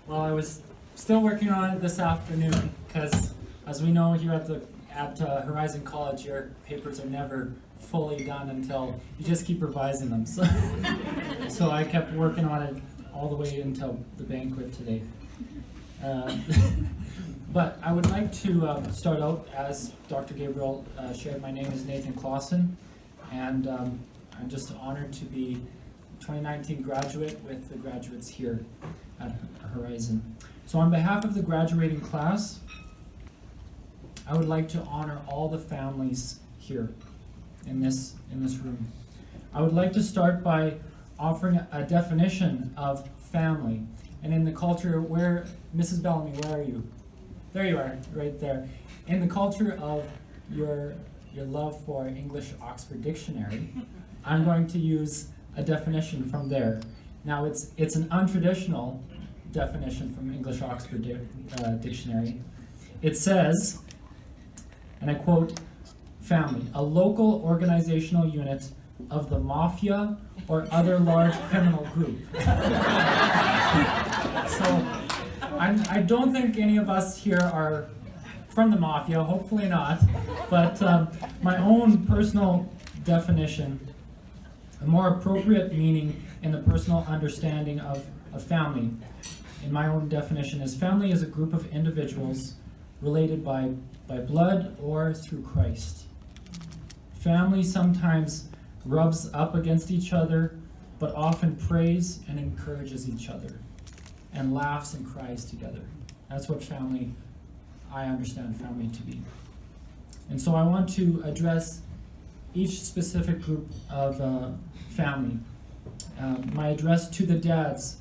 Well, I was still working on it this afternoon because, as we know here at Horizon College, your papers are never fully done until you just keep revising them. So I kept working on it all the way until the banquet today. But I would like to start out, as Dr. Gabriel shared. My name is Nathan Clausen, and I'm just honored to be 2019 graduate with the graduates here at Horizon. So on behalf of the graduating class, I would like to honor all the families here in this room. I would like to start by offering a definition of family. And in the culture where, Mrs. Bellamy, where are you? There you are, right there. In the culture of your love for English Oxford Dictionary, I'm going to use a definition from there. Now it's an untraditional definition from English Oxford Dictionary. It says, and I quote, family, a local organizational unit of the mafia or other large criminal group. So I don't think any of us here are from the mafia, hopefully not, but my own personal definition, a more appropriate meaning in the personal understanding of family, in my own definition, is family is a group of individuals related by blood or through Christ. Family sometimes rubs up against each other, but often prays and encourages each other, and laughs and cries together. That's what family, I understand family to be. And so I want to address each specific group of family. My address to the dads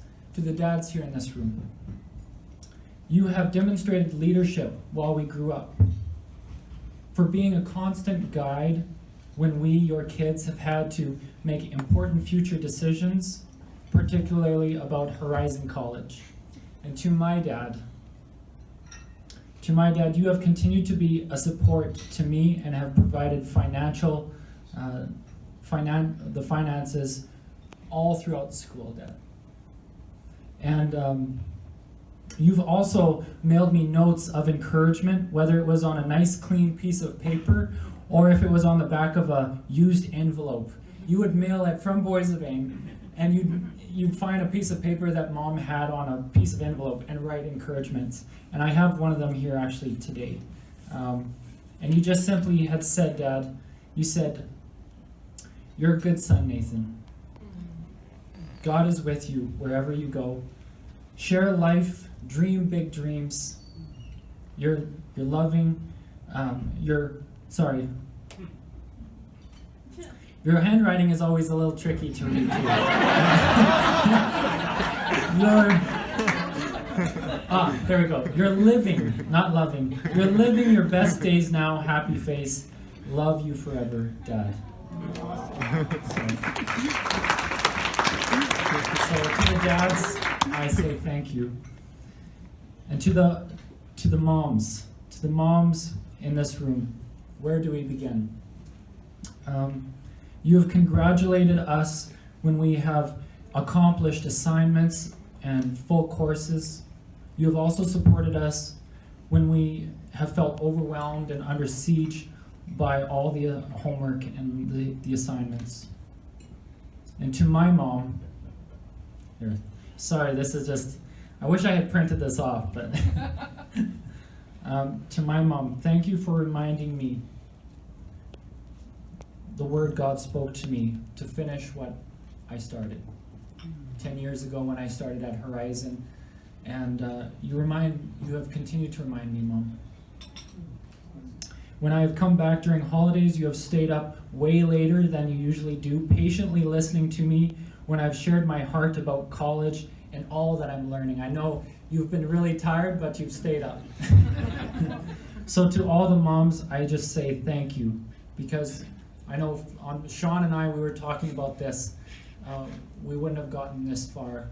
here in this room. You have demonstrated leadership while we grew up, for being a constant guide when we, your kids, have had to make important future decisions, particularly about Horizon College. And to my dad, you have continued to be a support to me and have provided the finances all throughout school, Dad. And you've also mailed me notes of encouragement, whether it was on a nice clean piece of paper or if it was on the back of a used envelope. You would mail it from Boisevane, and you'd find a piece of paper that Mom had on a piece of envelope and write encouragements. And I have one of them here actually today. And you just simply had said, Dad, you said, "You're a good son, Nathan. God is with you wherever you go. Share life, dream big dreams. You're loving, your handwriting is always a little tricky to read too. There we go. You're living, not loving. You're living your best days now, happy face. Love you forever, Dad." So to the dads, I say thank you. And to the moms in this room, where do we begin? You have congratulated us when we have accomplished assignments and full courses. You have also supported us when we have felt overwhelmed and under siege by all the homework and the assignments. And to my mom, here, sorry, this is just, I wish I had printed this off, but to my mom, thank you for reminding me the word God spoke to me to finish what I started 10 years ago when I started at Horizon. And you have continued to remind me, Mom. When I have come back during holidays, you have stayed up way later than you usually do, patiently listening to me when I've shared my heart about college and all that I'm learning. I know you've been really tired, but you've stayed up. So to all the moms, I just say thank you, because I know Sean and I, we were talking about this. We wouldn't have gotten this far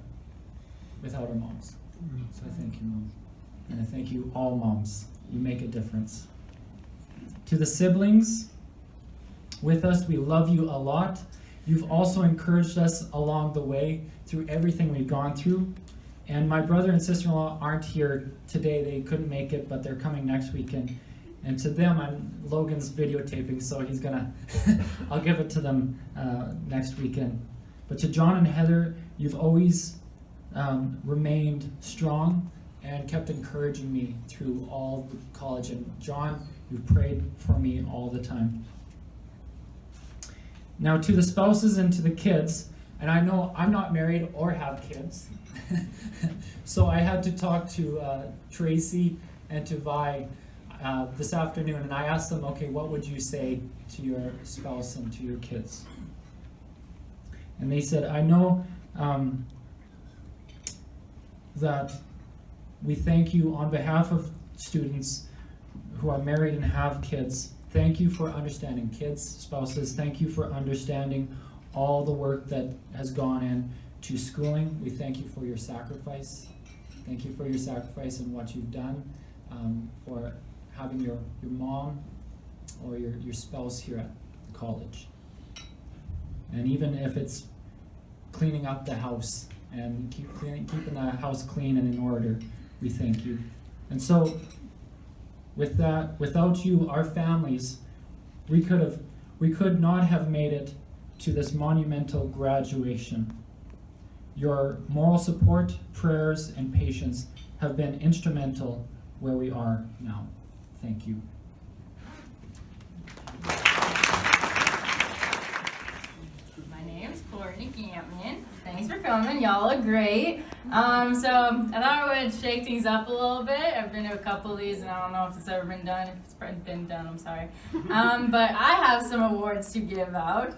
without our moms. So I thank you, Mom. And I thank you all moms. You make a difference. To the siblings with us, we love you a lot. You've also encouraged us along the way through everything we've gone through. And my brother and sister-in-law aren't here today. They couldn't make it, but they're coming next weekend. And to them, Logan's videotaping, so he's gonna, I'll give it to them next weekend. But to John and Heather, you've always remained strong and kept encouraging me through all the college. And John, you've prayed for me all the time. Now to the spouses and to the kids, and I know I'm not married or have kids, so I had to talk to Tracy and to Vi this afternoon, and I asked them, okay, what would you say to your spouse and to your kids? And they said, I know that we thank you on behalf of students who are married and have kids. Thank you for understanding kids, spouses. Thank you for understanding all the work that has gone in to schooling. We thank you for your sacrifice. Thank you for your sacrifice and what you've done for having your mom or your spouse here at the college. And even if it's cleaning up the house and keeping the house clean and in order, we thank you. And so with that, without you, our families, we could not have made it to this monumental graduation. Your moral support, prayers, and patience have been instrumental where we are now. Thank you. My name's Courtney Campion. Thanks for coming. Y'all look great. So I thought I would shake things up a little bit. I've been to a couple of these, and I don't know if it's ever been done. If it's been done, I'm sorry. But I have some awards to give out.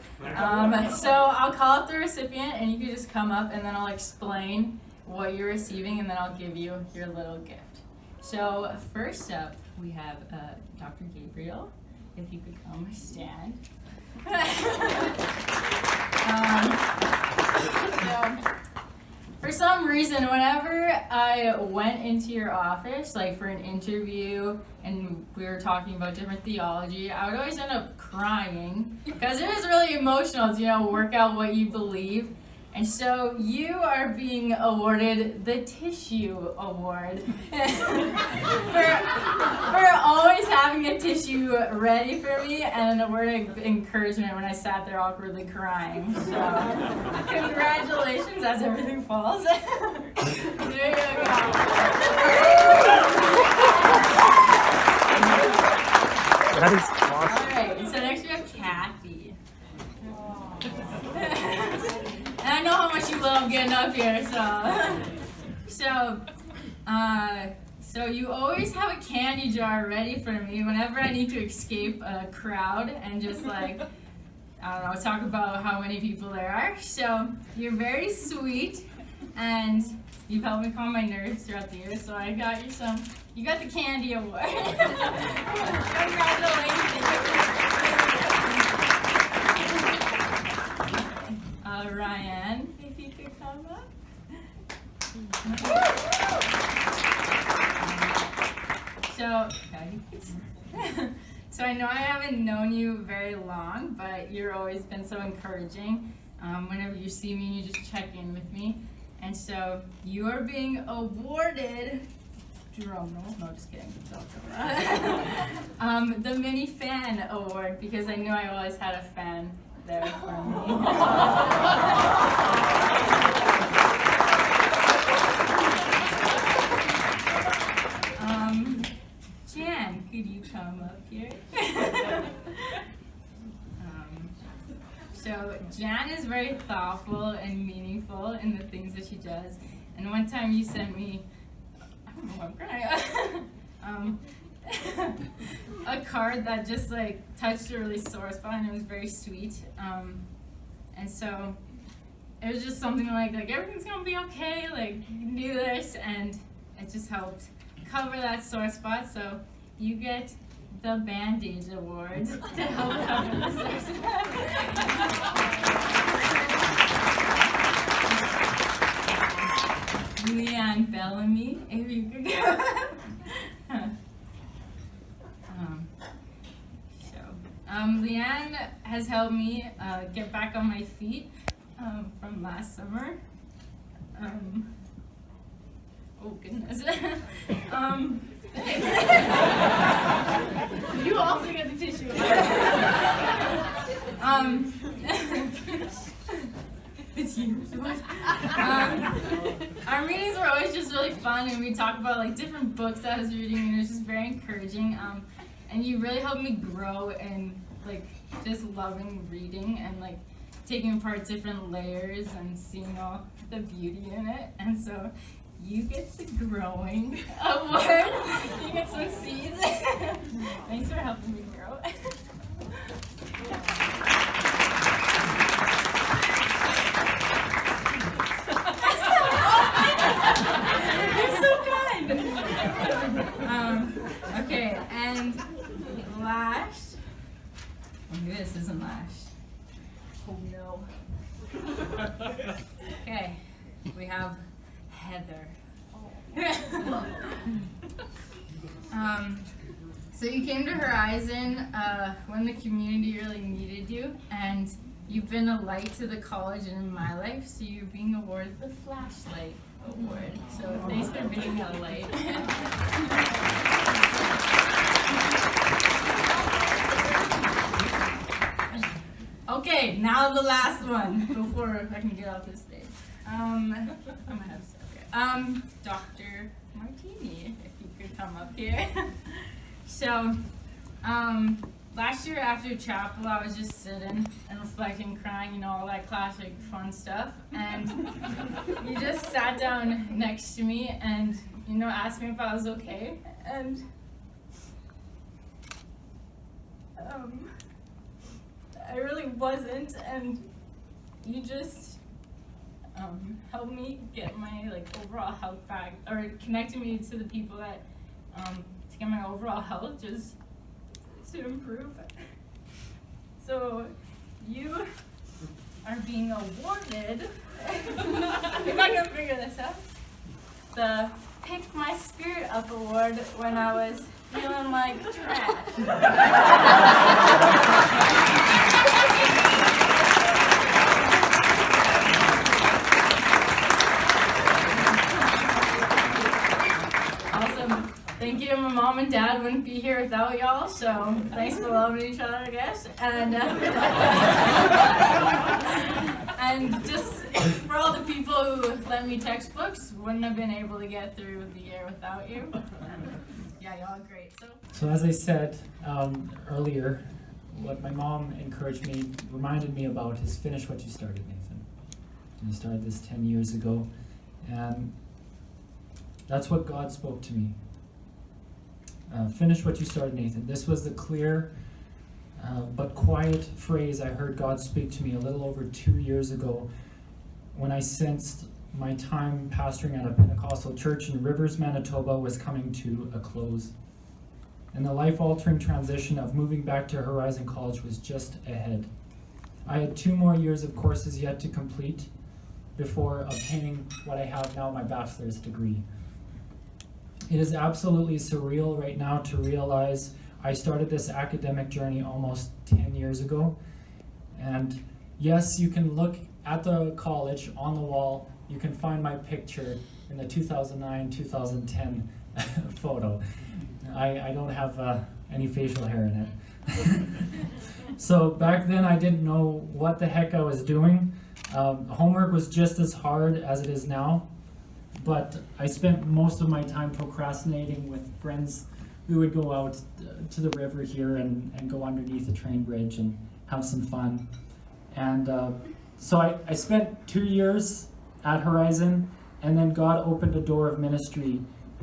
So I'll call up the recipient, and you can just come up, and then I'll explain what you're receiving, and then I'll give you your little gift. So first up, we have Dr. Gabriel. If you could come stand. So, for some reason, whenever I went into your office, like for an interview, and we were talking about different theology, I would always end up crying because it is really emotional to, work out what you believe. And so you are being awarded the Tissue Award for always having a tissue ready for me and a word of encouragement when I sat there awkwardly crying. So congratulations as everything falls. There you go. That is awesome. All right, so next we have Kathy. And I know how much you love getting up here, so you always have a candy jar ready for me whenever I need to escape a crowd and just talk about how many people there are. So you're very sweet, and you've helped me calm my nerves throughout the years, so I got you you got the candy award. Congratulations. Ryan, if you could come up. So I know I haven't known you very long, but you've always been so encouraging. Whenever you see me, you just check in with me. And so you are being awarded, drum roll, no, just kidding. The Mini Fan Award, because I knew I always had a fan there for me. Jan, could you come up here? So Jan is very thoughtful and meaningful in the things that she does. And one time you sent me, I don't know, I'm crying. A card that just touched a really sore spot, and it was very sweet. And so it was just something like everything's gonna be okay, you can do this, and it just helped cover that sore spot. So you get the Band-Aid Award to help cover the sore spot. Leanne Bellamy, if you could go. Leanne has helped me get back on my feet from last summer. our meetings were always just really fun, and we talk about like different books that I was reading, and it was just very encouraging. And you really helped me grow in like just loving reading and like taking apart different layers and seeing all the beauty in it. And so you get the growing award. You get some seeds. Thanks for helping me grow. You're so kind. Okay, and Lash. Oh, maybe this isn't Lash. Oh no. Okay, we have Heather. So you came to Horizon when the community really needed you, and you've been a light to the college and in my life, so you're being awarded the Flashlight Award. So thanks for being a light. Okay, now the last one before I can get off this stage. I'm gonna have to stop here. Dr. Martini, if you could come up here. So, last year after chapel, I was just sitting and reflecting, crying, you know, all that classic fun stuff. And you just sat down next to me and, you know, asked me if I was okay. And, I really wasn't, and you just helped me get my like overall health back, or connected me to the people that to get my overall health just to improve. So you are being awarded, if I can figure this out, the Pick My Spirit Up Award when I was feeling like trash. Thank you to my mom and dad. Wouldn't be here without y'all, so thanks for loving each other, I guess. And and just for all the people who lent me textbooks, wouldn't have been able to get through the year without you. Yeah, y'all are great. So as I said earlier, what my mom encouraged me, reminded me about is finish what you started, Nathan. And you started this 10 years ago, and that's what God spoke to me. Finish what you started, Nathan. This was the clear but quiet phrase I heard God speak to me a little over 2 years ago when I sensed my time pastoring at a Pentecostal church in Rivers, Manitoba was coming to a close. And the life-altering transition of moving back to Horizon College was just ahead. I had 2 more years of courses yet to complete before obtaining what I have now, my bachelor's degree. It is absolutely surreal right now to realize I started this academic journey almost 10 years ago. And yes, you can look at the college on the wall, you can find my picture in the 2009-2010 photo. I don't have any facial hair in it. So back then I didn't know what the heck I was doing. Homework was just as hard as it is now. But I spent most of my time procrastinating with friends. We would go out to the river here and go underneath the train bridge and have some fun. And so I spent 2 years at Horizon, and then God opened a door of ministry,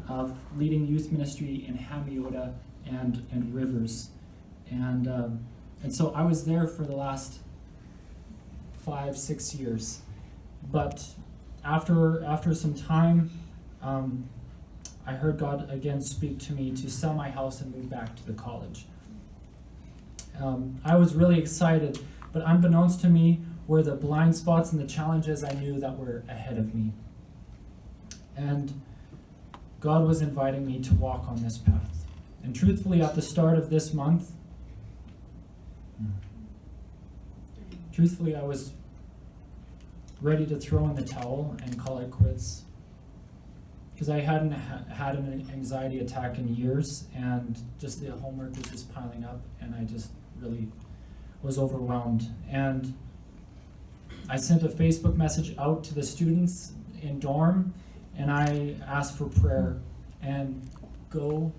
of leading youth ministry in Hamiota and Rivers. And so I was there for the last 5-6 years. But after some time, I heard God again speak to me to sell my house and move back to the college. I was really excited, but unbeknownst to me were the blind spots and the challenges I knew that were ahead of me. And God was inviting me to walk on this path. And truthfully, at the start of this month, I was ready to throw in the towel and call it quits. Because I hadn't had an anxiety attack in years, and just the homework was just piling up, and I just really was overwhelmed. And I sent a Facebook message out to the students in dorm, and I ask for prayer. And go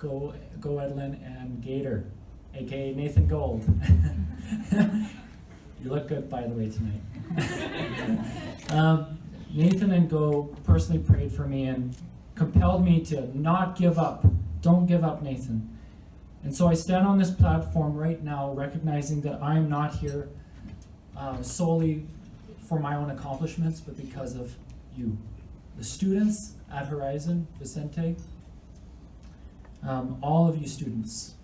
Edlin and Gator, aka Nathan Gold. You look good, by the way, tonight. Nathan and Go personally prayed for me and compelled me to not give up. Don't give up, Nathan. And so I stand on this platform right now recognizing that I am not here solely for my own accomplishments, but because of you. The students at Horizon, Vicente, all of you students,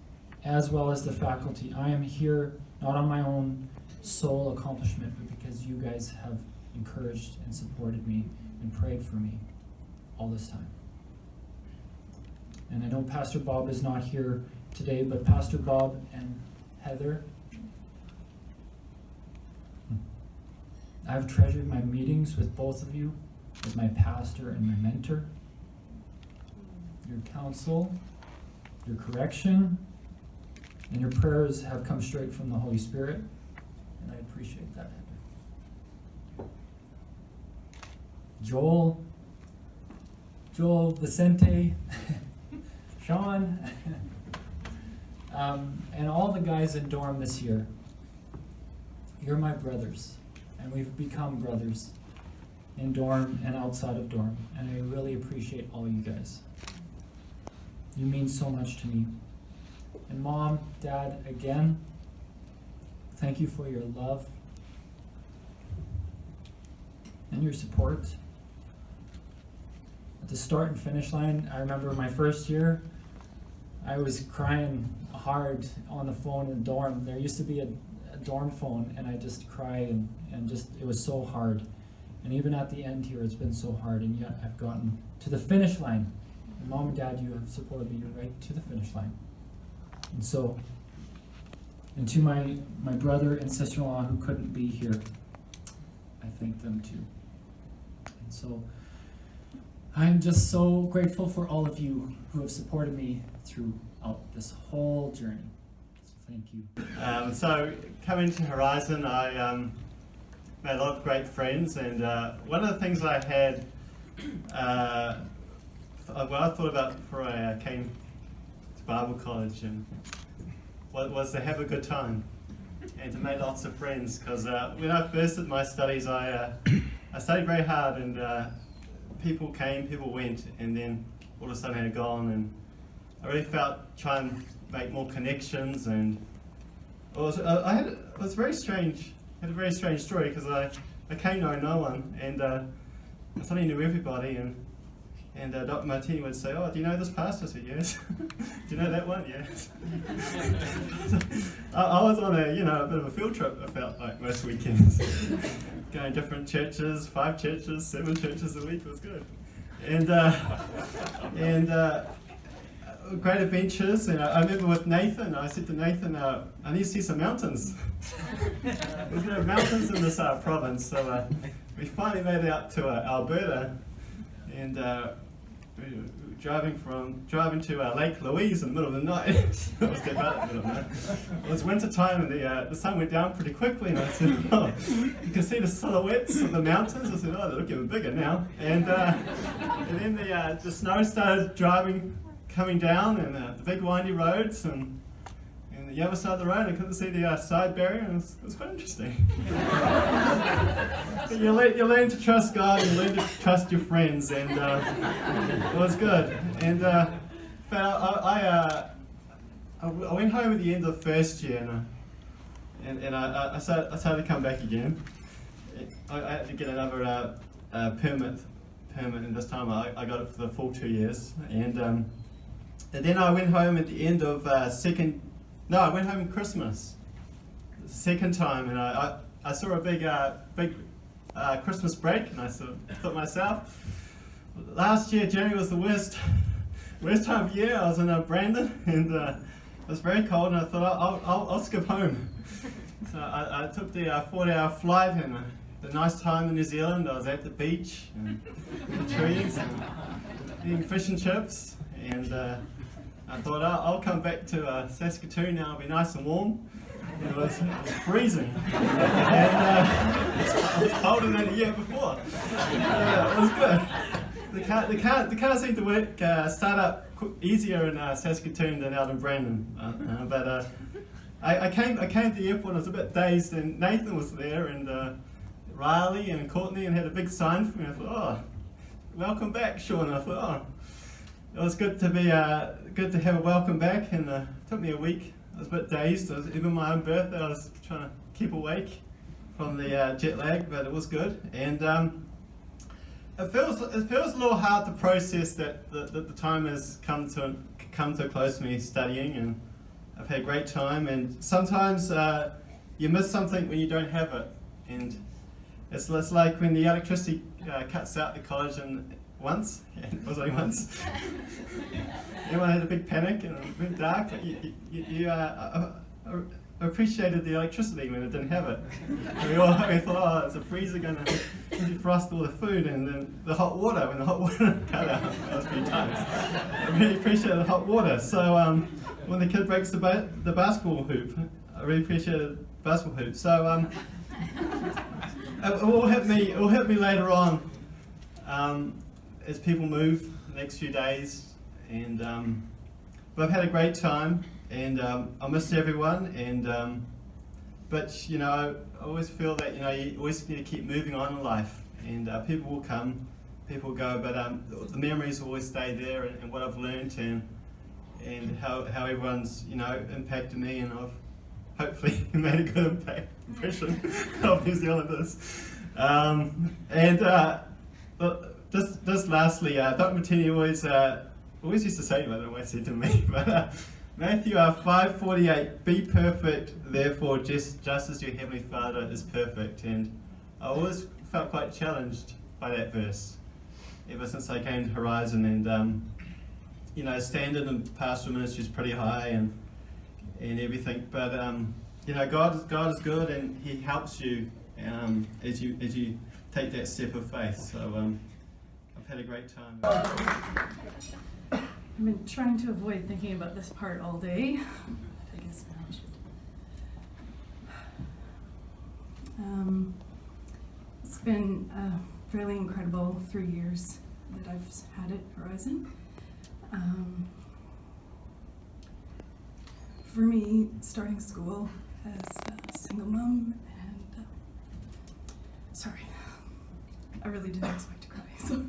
as well as the faculty. I am here not on my own sole accomplishment, but because you guys have encouraged and supported me and prayed for me all this time. And I know Pastor Bob is not here today, but Pastor Bob and Heather, I've treasured my meetings with both of you as my pastor and my mentor. Your counsel, your correction, and your prayers have come straight from the Holy Spirit, and I appreciate that, Heather. Joel, Vicente, Sean, and all the guys in dorm this year. You're my brothers, and we've become brothers in dorm and outside of dorm, and I really appreciate all you guys. You mean so much to me. And Mom, Dad, again, thank you for your love and your support. At the start and finish line, I remember my first year, I was crying hard on the phone in the dorm. There used to be a dorm phone, and I just cried, and just, it was so hard. And even at the end here, it's been so hard, and yet I've gotten to the finish line. And Mom and Dad, you have supported me right to the finish line. And so, and to my brother and sister-in-law who couldn't be here, I thank them too. And so, I'm just so grateful for all of you who have supported me throughout this whole journey. So thank you. So coming to Horizon, I made a lot of great friends, and one of the things I had, what I thought about before I came to Bible college and was to have a good time and to make lots of friends, because when I first did my studies, I studied very hard, and people came, people went, and then all of a sudden had gone, and I really felt trying to make more connections, and it was very strange. I had a very strange story, because I came knowing no one, and I suddenly knew everybody, and Dr. Martini would say, "Oh, do you know this pastor?" I said, "Yes." "Do you know that one?" "Yes." I was on a bit of a field trip, I felt like, most weekends. Going to different churches, 5 churches, 7 churches a week was good. And great adventures. And I remember with Nathan, I said to Nathan, I need to see some mountains. There's no mountains in this province. So we finally made it out to Alberta, and we were driving to Lake Louise in the middle of the night. It was about the middle of the night. It was winter time, and the sun went down pretty quickly, and I said, "Oh, you can see the silhouettes of the mountains." I said, "Oh, they're looking bigger now." And then the snow started coming down, and the big windy roads, and the other side of the road, I couldn't see the side barrier, and it was quite interesting. But you learn to trust God, and you learn to trust your friends, and it was good. And but I went home at the end of the first year, and I started to come back again. I had to get another permit, and this time I got it for the full 2 years. And then I went home at the end of I went home Christmas, the second time, and I saw a big Christmas break, and I sort of thought to myself, last year January was the worst time of year. I was in Brandon, and it was very cold, and I thought I'll skip home. So I took the 40-hour flight, and the nice time in New Zealand, I was at the beach and the trees and eating fish and chips, and I thought I'll come back to Saskatoon now. It'll be nice and warm. And it was freezing, and it was colder than the year before. It was good. the car seemed to work, start up easier in Saskatoon than out in Brandon. But I came to the airport. I was a bit dazed, and Nathan was there, and Riley and Courtney, and had a big sign for me. I thought, oh, welcome back, Sean. I thought, oh, it was good to be good to have a welcome back, and it took me a week. I was a bit dazed. Even my own birthday, I was trying to keep awake from the jet lag, but it was good. And it feels a little hard to process that the time has come to a close to me studying, and I've had a great time. And sometimes you miss something when you don't have it, and it's like when the electricity cuts out the college once, and it was only once. Everyone had a big panic and it went dark, but you appreciated the electricity when it didn't have it. We thought, oh, is the freezer going to defrost all the food, and then the hot water, when the hot water cut out, that was 3 times. I really appreciated the hot water. So when the kid breaks the basketball hoop, I really appreciated the basketball hoop. So it will hit me later on as people move the next few days. And but I've had a great time, and I miss everyone. And but you know, I always feel that you always need to keep moving on in life. And people will come, people will go, but the memories will always stay there, and what I've learned, and how everyone's impacted me, and I've hopefully made a good impression of New Zealanders. And just lastly, Dr. Martini always used to say, I don't know what he said to me, but Matthew 5:48, be perfect, therefore just as your Heavenly Father is perfect. And I always felt quite challenged by that verse ever since I came to Horizon. And standard in pastoral ministry is pretty high and everything, but God is good, and He helps you as you take that step of faith. So I've had a great time. I've been trying to avoid thinking about this part all day. I guess now I should. It's been a fairly incredible 3 years that I've had at Horizon. For me, starting school as a single mom, and sorry, I really didn't expect to cry. So.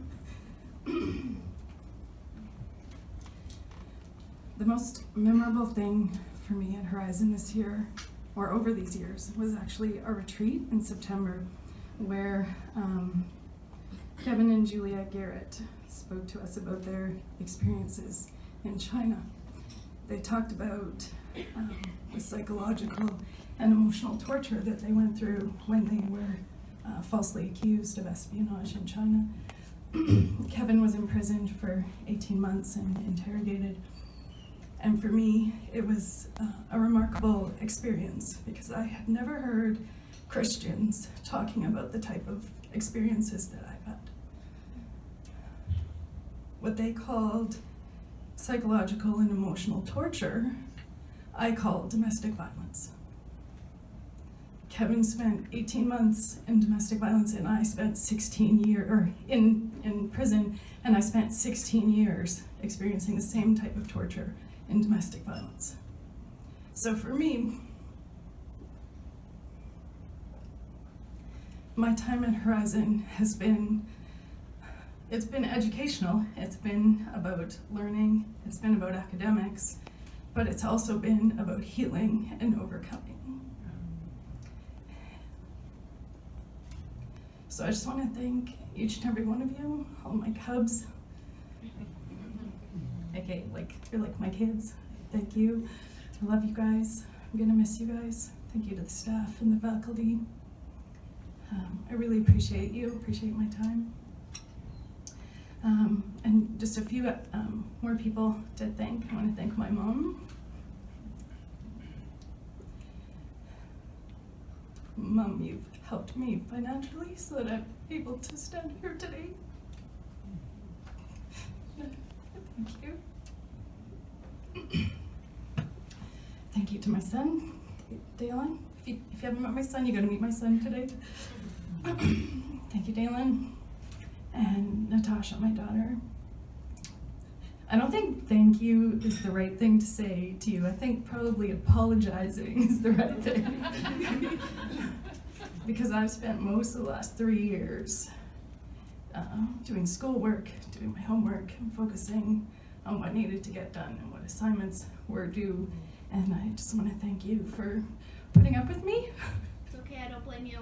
The most memorable thing for me at Horizon this year, or over these years, was actually a retreat in September where Kevin and Julia Garrett spoke to us about their experiences in China. They talked about the psychological and emotional torture that they went through when they were falsely accused of espionage in China. Kevin was imprisoned for 18 months and interrogated. And for me, it was a remarkable experience because I had never heard Christians talking about the type of experiences that I've had. What they called psychological and emotional torture, I call domestic violence. Kevin spent 18 months in domestic violence, and I spent 16 years in prison, and I spent 16 years experiencing the same type of torture in domestic violence. So for me, my time at Horizon has been, it's been educational, it's been about learning, it's been about academics, but it's also been about healing and overcoming. So I just want to thank each and every one of you, all my cubs. Okay, you're like my kids. Thank you. I love you guys. I'm gonna miss you guys. Thank you to the staff and the faculty. I really appreciate you, appreciate my time. And just a few more people to thank. I want to thank my mom. Mom, you've helped me financially so that I'm able to stand here today. Thank you. Thank you to my son, Dalen. If you haven't met my son, you gotta meet my son today. Thank you, Dalen. And Natasha. flash at my daughter. I don't think thank you is the right thing to say to you. I think probably apologizing is the right thing. Because I've spent most of the last 3 years doing schoolwork, doing my homework, and focusing on what needed to get done and what assignments were due. And I just want to thank you for putting up with me. It's okay, I don't blame you.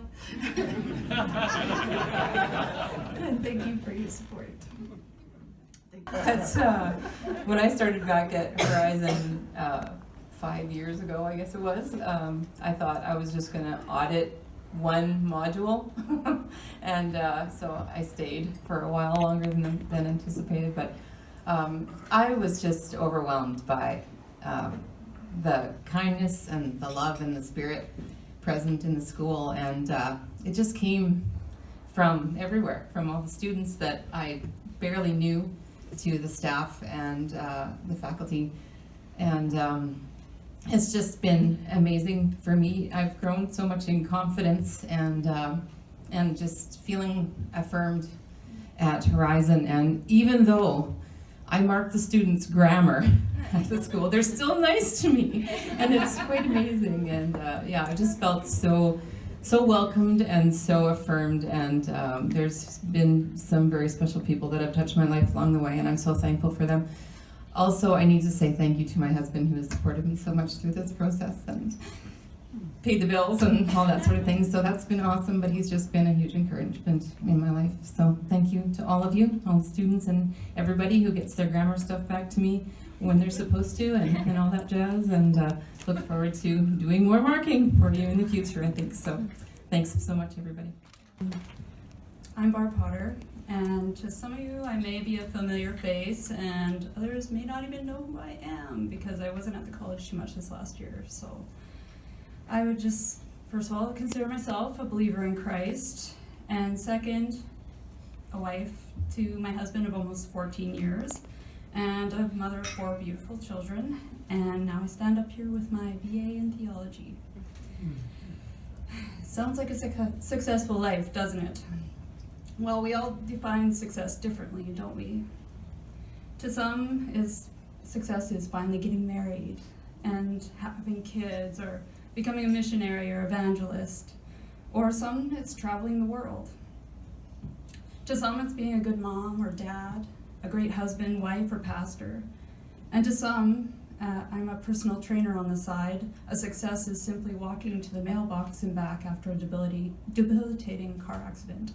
And thank you for your support. That's when I started back at Horizon 5 years ago, I guess it was. I thought I was just going to audit one module, and so I stayed for a while longer than anticipated. But I was just overwhelmed by the kindness and the love and the spirit present in the school, and it just came from everywhere, from all the students that I barely knew, to the staff and the faculty, and it's just been amazing for me. I've grown so much in confidence and just feeling affirmed at Horizon. And even though I mark the students' grammar at the school, they're still nice to me, and it's quite amazing. And yeah, I just felt so welcomed and so affirmed, and there's been some very special people that have touched my life along the way, and I'm so thankful for them. Also, I need to say thank you to my husband, who has supported me so much through this process and paid the bills and all that sort of thing. So that's been awesome, but he's just been a huge encouragement in my life. So thank you to all of you, all the students and everybody who gets their grammar stuff back to me when they're supposed to, and all that jazz, and look forward to doing more marking for you in the future, I think. So thanks so much, everybody. I'm Barb Potter, and to some of you I may be a familiar face, and others may not even know who I am because I wasn't at the college too much this last year. So I would just, first of all, consider myself a believer in Christ, and second, a wife to my husband of almost 14 years, and a mother of 4 beautiful children, and now I stand up here with my BA in theology. Sounds like a successful life, doesn't it? Well, we all define success differently, don't we? To some, success is finally getting married and having kids, or becoming a missionary or evangelist. Or some, it's traveling the world. To some, it's being a good mom or dad, a great husband, wife, or pastor. And to some, I'm a personal trainer on the side. A success is simply walking to the mailbox and back after a debilitating car accident.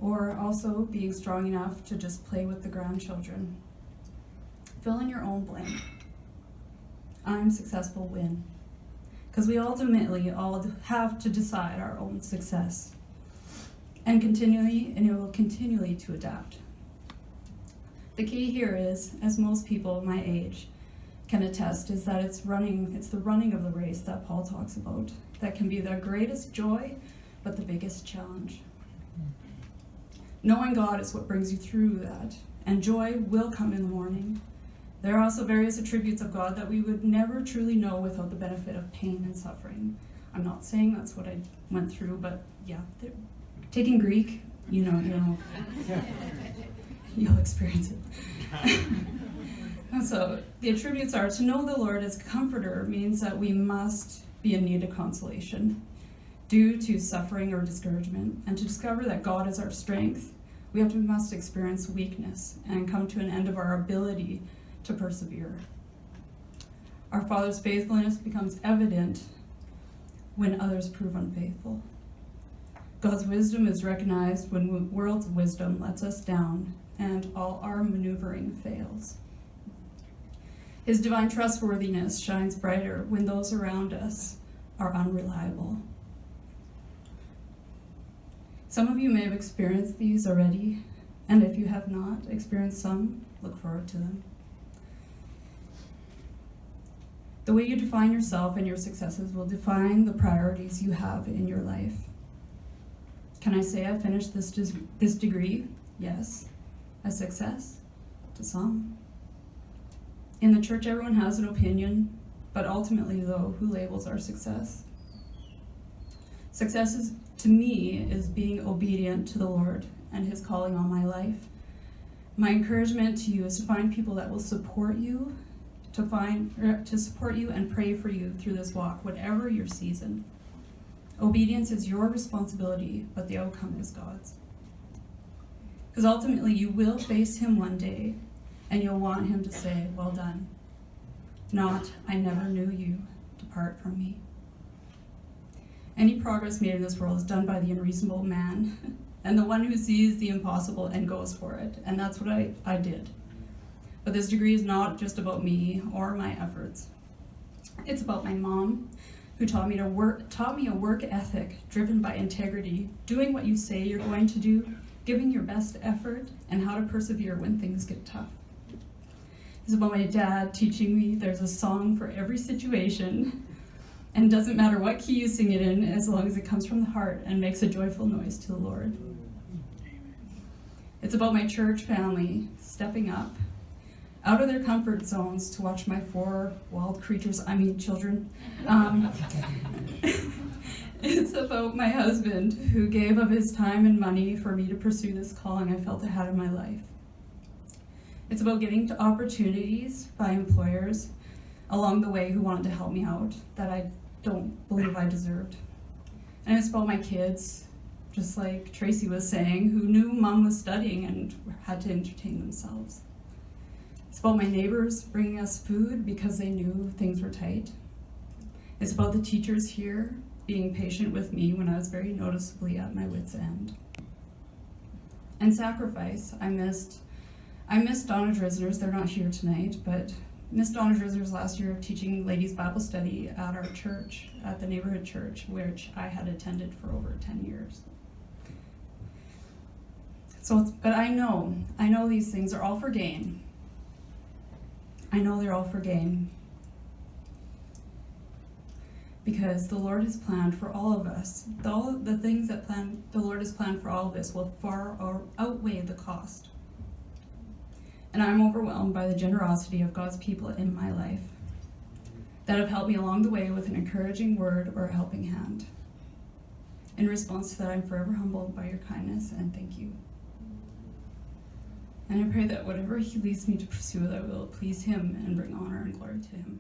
Or also being strong enough to just play with the grandchildren. Fill in your own blank. I'm successful when. Because we ultimately all have to decide our own success. And it will continually to adapt. The key here is, as most people my age can attest, is that it's the running of the race that Paul talks about. That can be the greatest joy, but the biggest challenge. Knowing God is what brings you through that, and joy will come in the morning. There are also various attributes of God that we would never truly know without the benefit of pain and suffering. I'm not saying that's what I went through, but yeah, taking Greek, you know, you'll experience it. So the attributes are: to know the Lord as comforter means that we must be in need of consolation due to suffering or discouragement, and to discover that God is our strength, we must experience weakness and come to an end of our ability to persevere. Our Father's faithfulness becomes evident when others prove unfaithful. God's wisdom is recognized when the world's wisdom lets us down and all our maneuvering fails. His divine trustworthiness shines brighter when those around us are unreliable. Some of you may have experienced these already, and if you have not experienced some, look forward to them. The way you define yourself and your successes will define the priorities you have in your life. Can I say I finished this degree? Yes. A success? To some. In the church, everyone has an opinion, but ultimately, though, who labels our success? Success to me is being obedient obedient to the Lord and his calling on my life. My encouragement to you is to find people that will support you, to support you and pray for you through this walk, whatever your season. Obedience is your responsibility, but the outcome is God's. Because ultimately you will face him one day, and you'll want him to say, well done. Not, I never knew you, depart from me. Any progress made in this world is done by the unreasonable man, and the one who sees the impossible and goes for it. And that's what I did. But this degree is not just about me or my efforts. It's about my mom, who taught me a work ethic driven by integrity, doing what you say you're going to do, giving your best effort, and how to persevere when things get tough. It's about my dad teaching me there's a song for every situation, and it doesn't matter what key you sing it in, as long as it comes from the heart and makes a joyful noise to the Lord. It's about my church family stepping up out of their comfort zones to watch my 4 wild creatures, children. It's about my husband, who gave of his time and money for me to pursue this calling I felt I had in my life. It's about getting to opportunities by employers along the way who wanted to help me out that I don't believe I deserved. And it's about my kids, just like Tracy was saying, who knew mom was studying and had to entertain themselves. It's about my neighbors bringing us food because they knew things were tight. It's about the teachers here being patient with me when I was very noticeably at my wit's end. And sacrifice. I missed Donna Drisner's, they're not here tonight, but Miss Donna Drisner's last year of teaching ladies Bible study at our church, at the neighborhood church, which I had attended for over 10 years. But I know these things are all for gain. I know they're all for gain. Because the Lord has planned for all of us. All the things that the Lord has planned for all of us will far outweigh the cost. And I'm overwhelmed by the generosity of God's people in my life that have helped me along the way with an encouraging word or a helping hand. In response to that, I'm forever humbled by your kindness, and thank you. And I pray that whatever he leads me to pursue, that will please him and bring honor and glory to him.